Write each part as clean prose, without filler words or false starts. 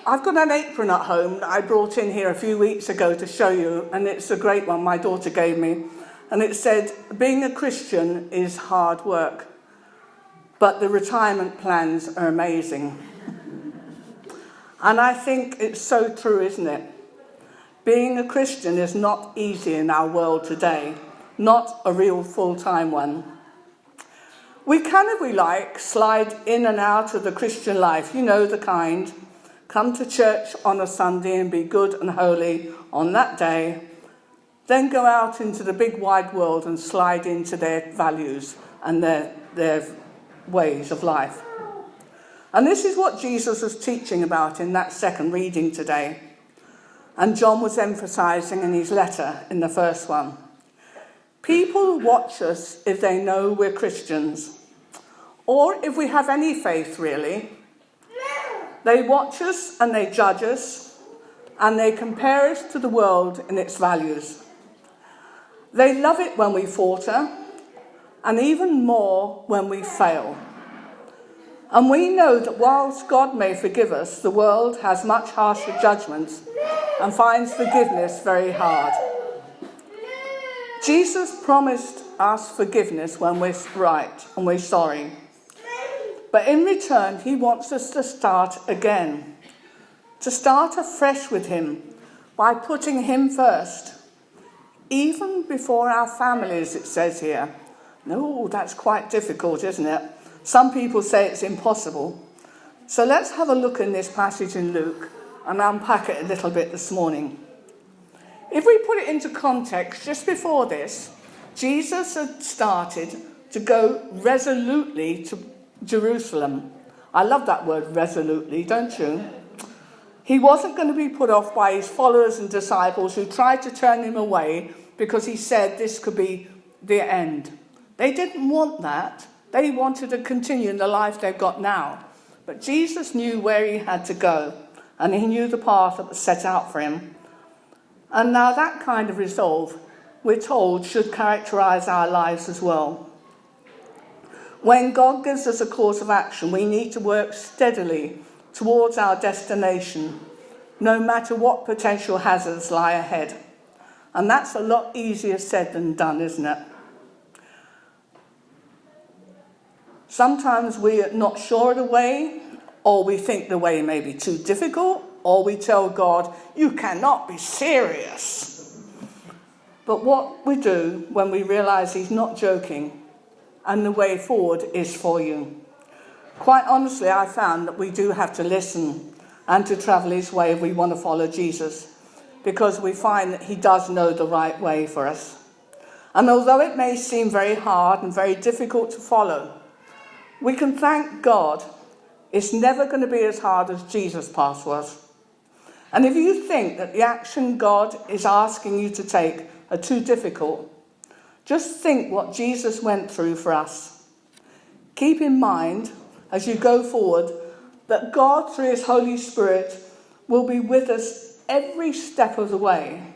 I've got an apron at home that I brought in here a few weeks ago to show you, and it's a great one my daughter gave me. And it said, being a Christian is hard work, but the retirement plans are amazing. And I think it's so true, isn't it? Being a Christian is not easy in our world today, not a real full-time one. We can, if we like, slide in and out of the Christian life, you know the kind. Come to church on a Sunday and be good and holy on that day, then go out into the big wide world and slide into their values and their ways of life. And this is what Jesus was teaching about in that second reading today. And John was emphasising in his letter in the first one. People watch us if they know we're Christians, or if we have any faith really. They watch us and they judge us, and they compare us to the world in its values. They love it when we falter, and even more when we fail. And we know that whilst God may forgive us, the world has much harsher judgments and finds forgiveness very hard. Jesus promised us forgiveness when we're right and we're sorry. But in return, he wants us to start again, to start afresh with him by putting him first, even before our families, it says here. No, that's quite difficult, isn't it? Some people say it's impossible. So let's have a look in this passage in Luke and unpack it a little bit this morning. If we put it into context, just before this, Jesus had started to go resolutely to Jerusalem. I love that word, resolutely, don't you? He wasn't going to be put off by his followers and disciples who tried to turn him away because he said this could be the end. They didn't want that. They wanted to continue in the life they've got now. But Jesus knew where he had to go, and he knew the path that was set out for him. And now that kind of resolve, we're told, should characterize our lives as well. When God gives us a course of action, we need to work steadily towards our destination, no matter what potential hazards lie ahead. And that's a lot easier said than done, isn't it? Sometimes we're not sure of the way, or we think the way may be too difficult, or we tell God, you cannot be serious. But what we do when we realise he's not joking and the way forward is for you. Quite honestly, I found that we do have to listen and to travel his way if we want to follow Jesus, because we find that he does know the right way for us. And although it may seem very hard and very difficult to follow, we can thank God it's never going to be as hard as Jesus' path was. And if you think that the action God is asking you to take are too difficult, just think what Jesus went through for us. Keep in mind, as you go forward, that God, through his Holy Spirit, will be with us every step of the way,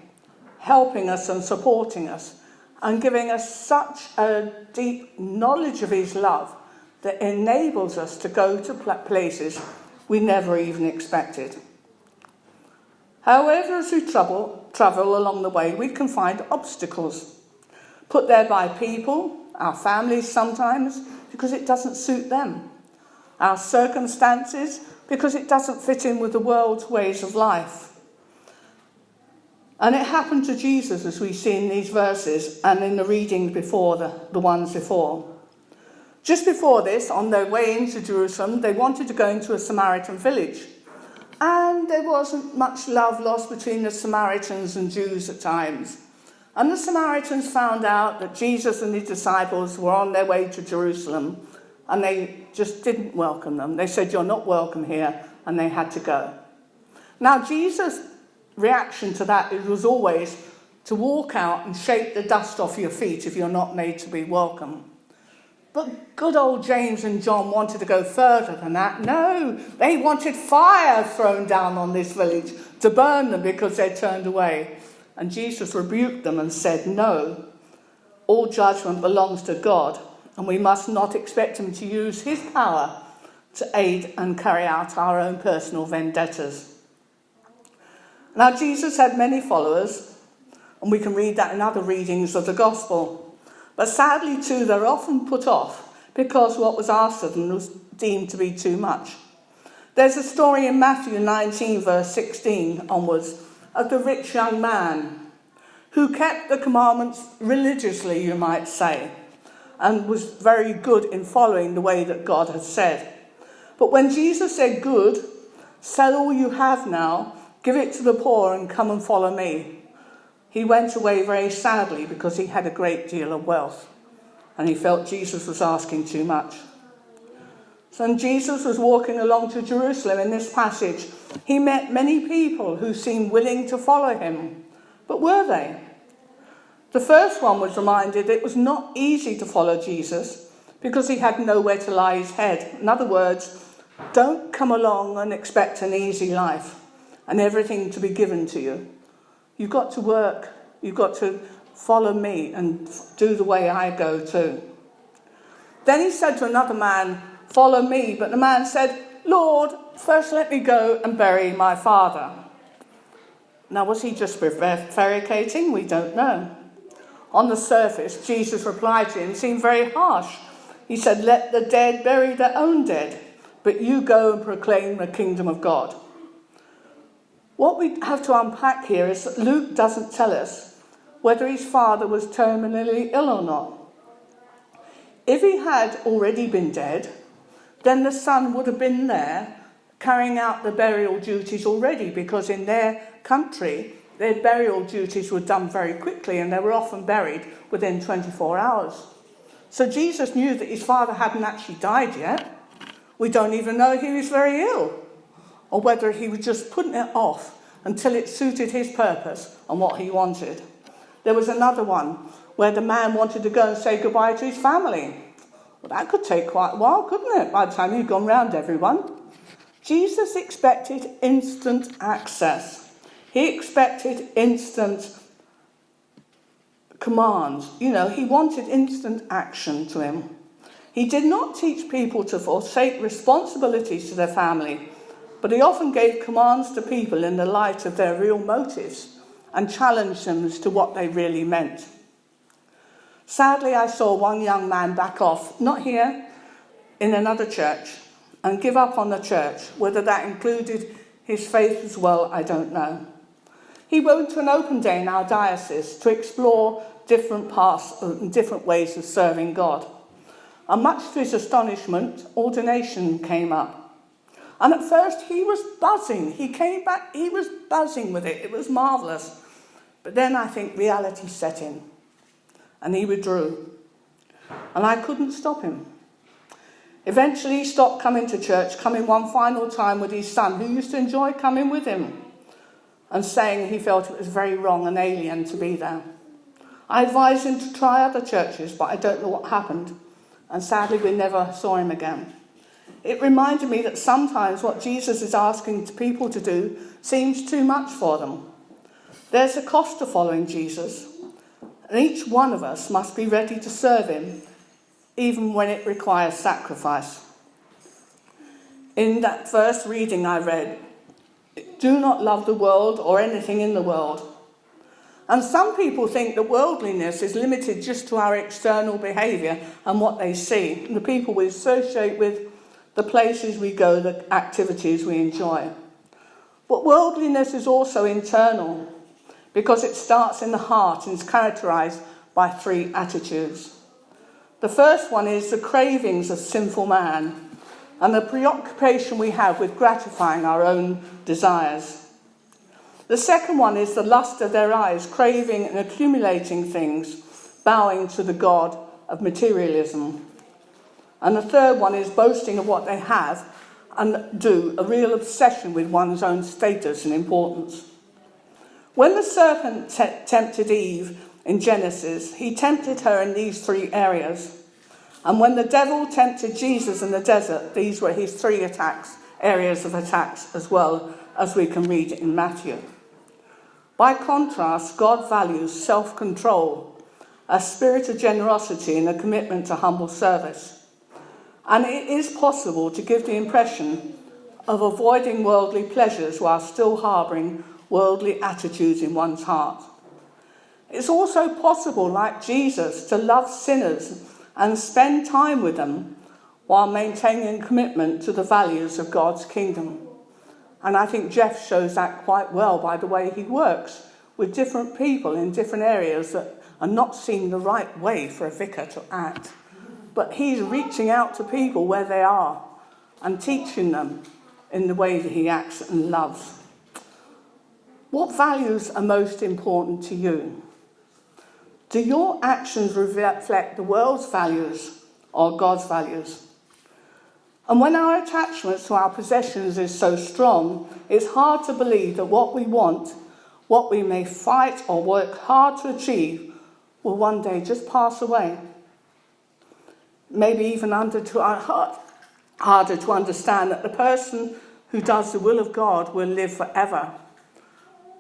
helping us and supporting us, and giving us such a deep knowledge of his love that enables us to go to places we never even expected. However, as we travel along the way, we can find obstacles, put there by people, our families sometimes, because it doesn't suit them, our circumstances, because it doesn't fit in with the world's ways of life. And it happened to Jesus, as we see in these verses and in the reading before, the ones before. Just before this, on their way into Jerusalem, they wanted to go into a Samaritan village. And there wasn't much love lost between the Samaritans and Jews at times. And the Samaritans found out that Jesus and his disciples were on their way to Jerusalem, and they just didn't welcome them. They said, you're not welcome here, and they had to go. Now, Jesus' reaction to that was always to walk out and shake the dust off your feet if you're not made to be welcome. But good old James and John wanted to go further than that. No, they wanted fire thrown down on this village to burn them because they turned away. And Jesus rebuked them and said, no, all judgment belongs to God, and we must not expect him to use his power to aid and carry out our own personal vendettas. Now, Jesus had many followers, and we can read that in other readings of the gospel. But sadly, too, they're often put off because what was asked of them was deemed to be too much. There's a story in Matthew 19, verse 16 onwards, of the rich young man who kept the commandments religiously, you might say, and was very good in following the way that God had said. But when Jesus said, "Good, sell all you have now, give it to the poor and come and follow me," he went away very sadly because he had a great deal of wealth and he felt Jesus was asking too much. So when Jesus was walking along to Jerusalem in this passage, he met many people who seemed willing to follow him. But were they? The first one was reminded it was not easy to follow Jesus because he had nowhere to lie his head. In other words, don't come along and expect an easy life and everything to be given to you. You've got to work. You've got to follow me and do the way I go too. Then he said to another man, "Follow me." But the man said, "Lord, first let me go and bury my father." Now, was he just prevaricating? We don't know. On the surface, Jesus' reply to him seemed very harsh. He said, "Let the dead bury their own dead, but you go and proclaim the kingdom of God." What we have to unpack here is that Luke doesn't tell us whether his father was terminally ill or not. If he had already been dead, then the son would have been there carrying out the burial duties already, because in their country, their burial duties were done very quickly and they were often buried within 24 hours. So Jesus knew that his father hadn't actually died yet. We don't even know if he was very ill or whether he was just putting it off until it suited his purpose and what he wanted. There was another one where the man wanted to go and say goodbye to his family. Well, that could take quite a while, couldn't it, by the time you'd gone round everyone? Jesus expected instant access. He expected instant commands. He wanted instant action to him. He did not teach people to forsake responsibilities to their family, but he often gave commands to people in the light of their real motives and challenged them as to what they really meant. Sadly, I saw one young man back off, not here, in another church, and give up on the church. Whether that included his faith as well, I don't know. He went to an open day in our diocese to explore different paths and different ways of serving God. And much to his astonishment, ordination came up. And at first he was buzzing. He came back, he was buzzing with it. It was marvellous. But then I think reality set in. And he withdrew. And I couldn't stop him. Eventually he stopped coming to church, coming one final time with his son, who used to enjoy coming with him, and saying he felt it was very wrong and alien to be there. I advised him to try other churches, but I don't know what happened. And sadly, we never saw him again. It reminded me that sometimes what Jesus is asking people to do seems too much for them. There's a cost to following Jesus, and each one of us must be ready to serve him, even when it requires sacrifice. In that first reading I read, "Do not love the world or anything in the world." And some people think that worldliness is limited just to our external behaviour and what they see, the people we associate with, the places we go, the activities we enjoy. But worldliness is also internal, because it starts in the heart and is characterised by three attitudes. The first one is the cravings of sinful man and the preoccupation we have with gratifying our own desires. The second one is the lust of their eyes, craving and accumulating things, bowing to the god of materialism. And the third one is boasting of what they have and do, a real obsession with one's own status and importance. When the serpent tempted Eve in Genesis, he tempted her in these three areas. And when the devil tempted Jesus in the desert, these were his three areas of attacks, as well as we can read in Matthew. By contrast, God values self-control, a spirit of generosity and a commitment to humble service. And it is possible to give the impression of avoiding worldly pleasures while still harbouring worldly attitudes in one's heart. It's also possible, like Jesus, to love sinners and spend time with them while maintaining commitment to the values of God's kingdom. And I think Jeff shows that quite well by the way he works with different people in different areas that are not seeing the right way for a vicar to act. But he's reaching out to people where they are and teaching them in the way that he acts and loves. What values are most important to you? Do your actions reflect the world's values or God's values? And when our attachments to our possessions is so strong, it's hard to believe that what we want, what we may fight or work hard to achieve, will one day just pass away. Maybe even harder to understand that the person who does the will of God will live forever.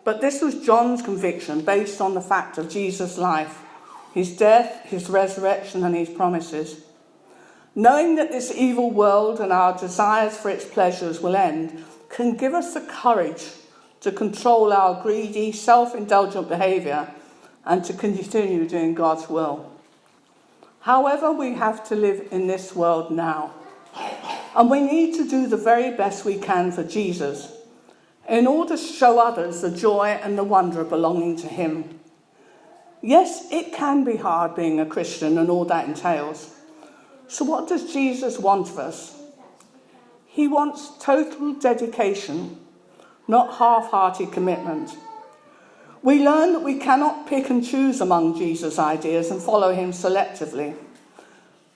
But this was John's conviction based on the fact of Jesus' life, his death, his resurrection, and his promises. Knowing that this evil world and our desires for its pleasures will end can give us the courage to control our greedy, self-indulgent behaviour and to continue doing God's will. However, we have to live in this world now, and we need to do the very best we can for Jesus in order to show others the joy and the wonder of belonging to him. Yes, it can be hard being a Christian and all that entails. So what does Jesus want of us? He wants total dedication, not half-hearted commitment. We learn that we cannot pick and choose among Jesus' ideas and follow him selectively.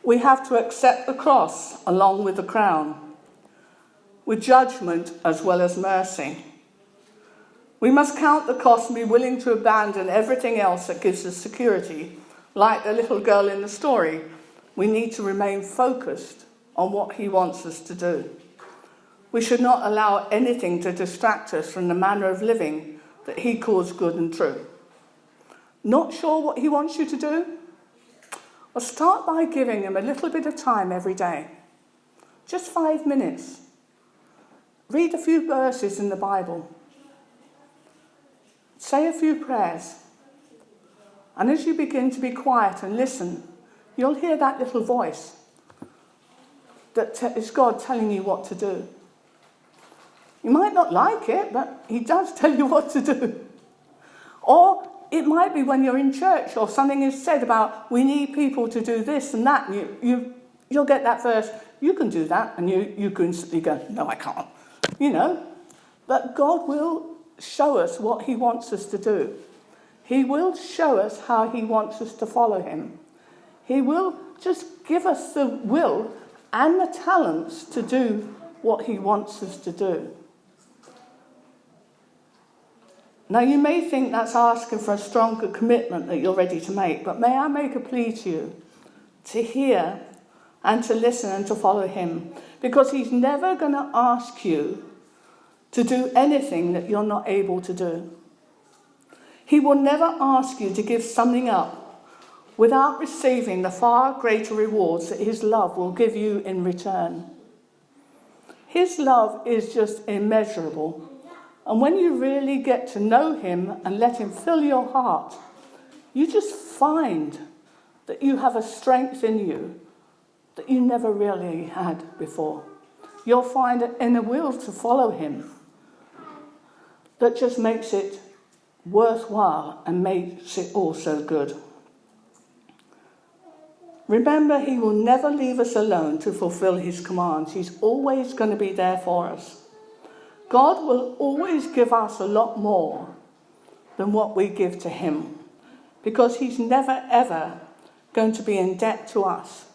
We have to accept the cross along with the crown, with judgment as well as mercy. We must count the cost and be willing to abandon everything else that gives us security, like the little girl in the story. We need to remain focused on what he wants us to do. We should not allow anything to distract us from the manner of living that he calls good and true. Not sure what he wants you to do? Well, start by giving him a little bit of time every day. Just 5 minutes. Read a few verses in the Bible. Say a few prayers. And as you begin to be quiet and listen, you'll hear that little voice that is God telling you what to do. You might not like it, but he does tell you what to do. Or it might be when you're in church or something is said about we need people to do this and that, and you'll get that verse, you can do that, and you can instantly go, no, I can't. But God will show us what he wants us to do. He will show us how he wants us to follow him. He will just give us the will and the talents to do what he wants us to do. Now, you may think that's asking for a stronger commitment that you're ready to make, but may I make a plea to you to hear and to listen and to follow him, because he's never going to ask you to do anything that you're not able to do. He will never ask you to give something up without receiving the far greater rewards that his love will give you in return. His love is just immeasurable. And when you really get to know him and let him fill your heart, you just find that you have a strength in you that you never really had before. You'll find an inner will to follow him that just makes it worthwhile and makes it also good. Remember, he will never leave us alone to fulfill his commands. He's always going to be there for us. God will always give us a lot more than what we give to him, because he's never, ever going to be in debt to us,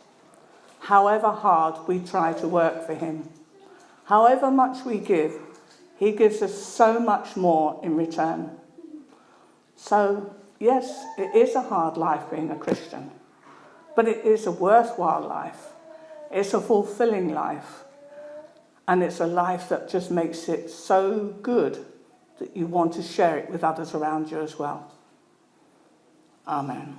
however hard we try to work for him. However much we give, he gives us so much more in return. So, yes, it is a hard life being a Christian, but it is a worthwhile life. It's a fulfilling life. And it's a life that just makes it so good that you want to share it with others around you as well. Amen.